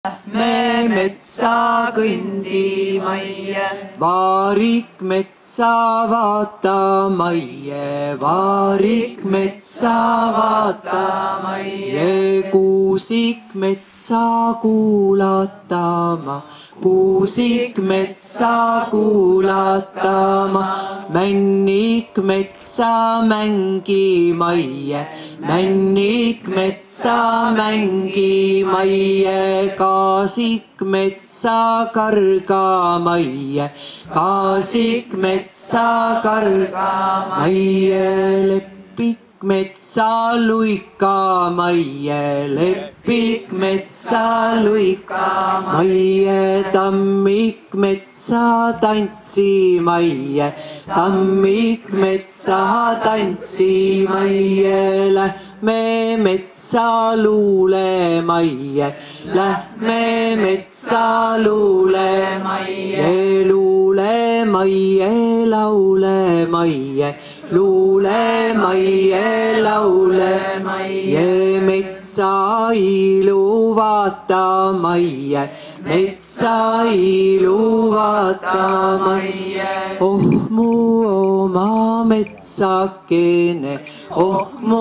Me metsa kõndimaie, vaarik metsa vaatamaie, vaarik metsa vaatamaie, kuusik metsa kuulatama, kuusik metsa kuulatama, männik metsa mängimaie, männik metsa mängimaie, kaasik metsa kargamaie, kaasik metsa kargamaie, leppik metsa luikamaie, leppik metsa luikamaie, tammik metsa tantsimaie, tammik metsa tantsimaie, lähme metsa luulemaie, lähme metsa luulemaie, luulemaie, laulemaie, luulemaie, laulemaie, metsa ilu vaatamaie, metsa ilu vaatamaie, oh mu oma metsakene, oh mu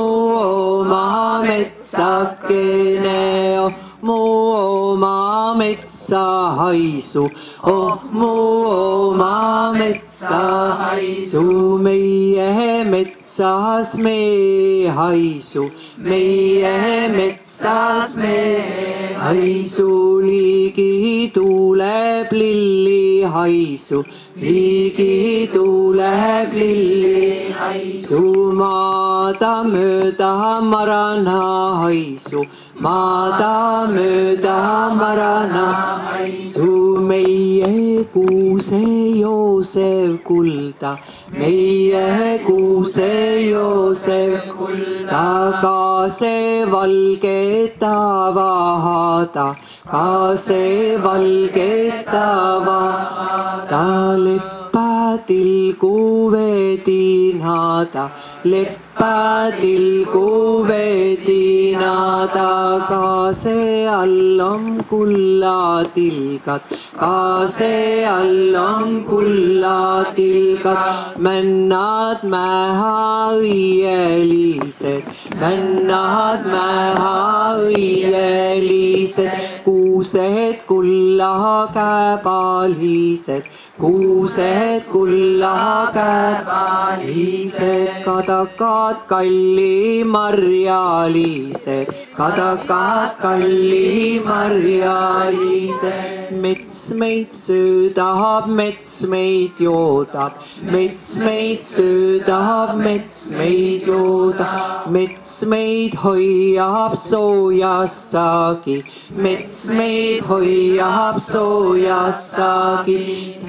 oma metsakene, oh mu oma metsa haisu, oh mu oma metsa haisu, meie metsas me haisu, meie metsas me haisu, ligi tuleb lilli haisu, ligi tuleb lilli haisu, maada mööda marana haisu, maada mööda marana haisu, meie kuuse joosev kulda, meie kuuse joosev kulda, ka see valge tavahada, ka see valge tavahada, leppadil kuvedinada, leppadil kuvedinada, ka see all on kullatilgad, ka see all on kullatilgad, männad mäha õielised, männad mäha õielised, kuused kulla käpalised, kuused kulla käpalised, kadakad kallimarjalised, kadakad kallimarjalised, mets meid söödab, mets meid joodab, mets meid söödab, mets meid joodab, mets meid hoiab soojassagi, mets meid hoiab soojassagi,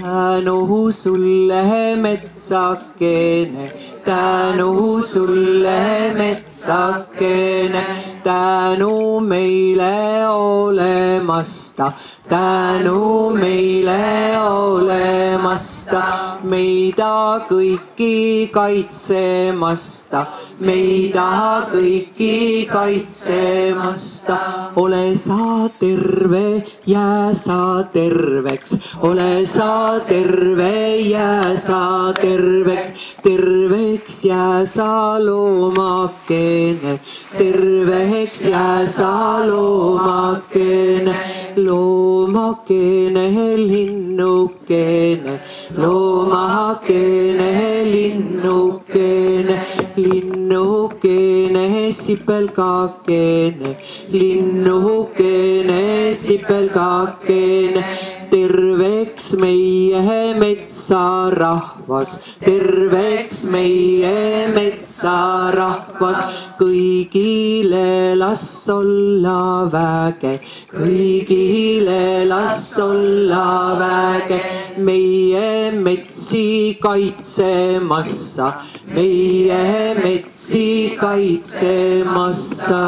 tänu sulle metsakene, tänu sulle metsakene, tänu meile olemasta, tänu meile olemasta, meida kõiki kaitsemasta, meida kõiki kaitsemasta, ole sa terve, jää sa terveks, ole sa terve, jää sa terveks, terveks jää sa loomakene, terveks jää sa loomakene, loomakene, linnukene, loomakene, linnukene, linnukene, sipelgakene, linnukene, sipelgakene, terveks meie metsarahvas, terveks meie metsarahvas, kõigile las olla väge, kõigile las olla väge, meie metsi kaitsemassa, meie metsi kaitsemassa.